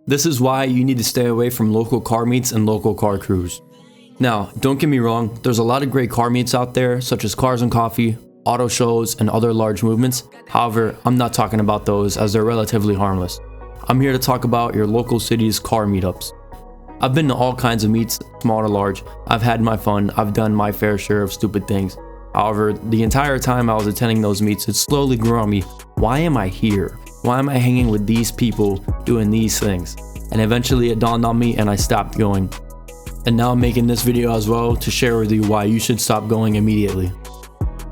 This is why you need to stay away from local car meets and local car crews. Now, don't get me wrong, there's a lot of great car meets out there, such as Cars and Coffee, auto shows, and other large movements. However, I'm not talking about those as they're relatively harmless. I'm here to talk about your local city's car meetups. I've been to all kinds of meets, small to large. I've had my fun, I've done my fair share of stupid things. However, the entire time I was attending those meets, it slowly grew on me, why am I here? Why am I hanging with these people doing these things? And eventually it dawned on me and I stopped going. And now I'm making this video as well to share with you why you should stop going immediately.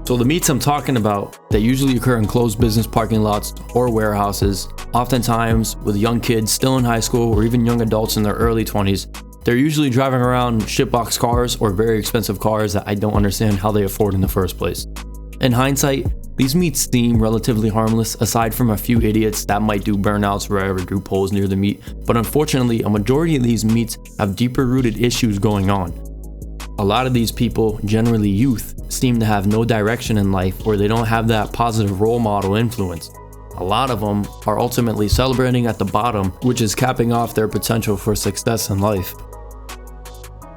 So the meets I'm talking about, they usually occur in closed business parking lots or warehouses, oftentimes with young kids still in high school or even young adults in their early 20s. They're usually driving around shitbox cars or very expensive cars that I don't understand how they afford in the first place. In hindsight, these meets seem relatively harmless aside from a few idiots that might do burnouts or ever do polls near the meet, but unfortunately a majority of these meets have deeper rooted issues going on. A lot of these people, generally youth, seem to have no direction in life or they don't have that positive role model influence. A lot of them are ultimately celebrating at the bottom, which is capping off their potential for success in life.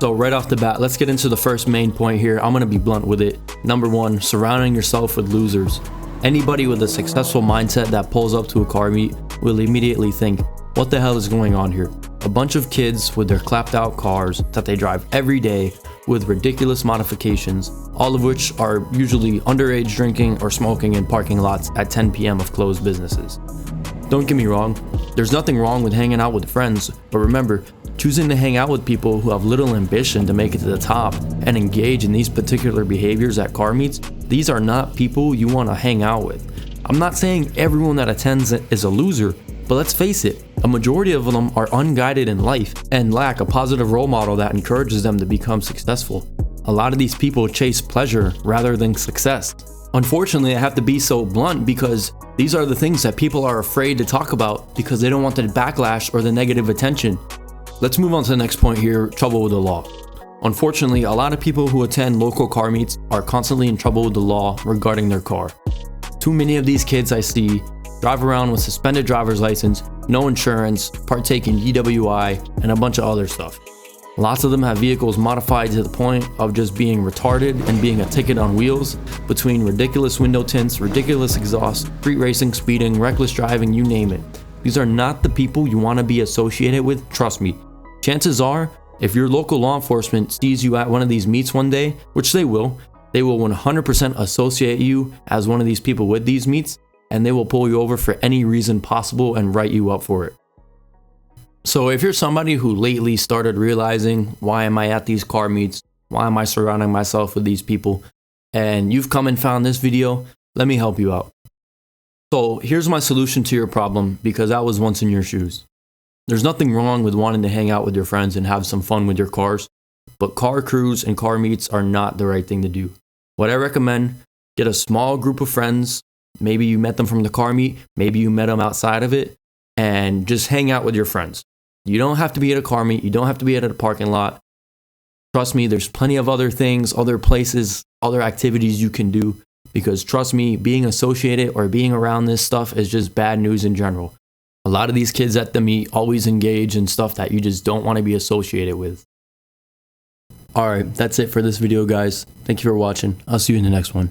So right off the bat, let's get into the first main point here. I'm going to be blunt with it. Number one, surrounding yourself with losers. Anybody with a successful mindset that pulls up to a car meet will immediately think, what the hell is going on here? A bunch of kids with their clapped out cars that they drive every day with ridiculous modifications, all of which are usually underage drinking or smoking in parking lots at 10 p.m. of closed businesses. Don't get me wrong, there's nothing wrong with hanging out with friends, but remember, choosing to hang out with people who have little ambition to make it to the top and engage in these particular behaviors at car meets, these are not people you want to hang out with. I'm not saying everyone that attends it is a loser, but let's face it, a majority of them are unguided in life and lack a positive role model that encourages them to become successful. A lot of these people chase pleasure rather than success. Unfortunately, I have to be so blunt because these are the things that people are afraid to talk about because they don't want the backlash or the negative attention. Let's move on to the next point here, trouble with the law. Unfortunately, a lot of people who attend local car meets are constantly in trouble with the law regarding their car. Too many of these kids I see drive around with suspended driver's license, no insurance, partake in DWI, and a bunch of other stuff. Lots of them have vehicles modified to the point of just being retarded and being a ticket on wheels, between ridiculous window tints, ridiculous exhaust, street racing, speeding, reckless driving, you name it. These are not the people you want to be associated with, trust me. Chances are, if your local law enforcement sees you at one of these meets one day, which they will 100% associate you as one of these people with these meets, and they will pull you over for any reason possible and write you up for it. So if you're somebody who lately started realizing, why am I at these car meets? Why am I surrounding myself with these people? And you've come and found this video, let me help you out. So here's my solution to your problem, because I was once in your shoes. There's nothing wrong with wanting to hang out with your friends and have some fun with your cars, but car crews and car meets are not the right thing to do. What I recommend, get a small group of friends. Maybe you met them from the car meet, maybe you met them outside of it, and just hang out with your friends. You don't have to be at a car meet, you don't have to be at a parking lot. Trust me, there's plenty of other things, other places, other activities you can do, because trust me, being associated or being around this stuff is just bad news in general. A lot of these kids at the meet always engage in stuff that you just don't want to be associated with. Alright, that's it for this video, guys. Thank you for watching. I'll see you in the next one.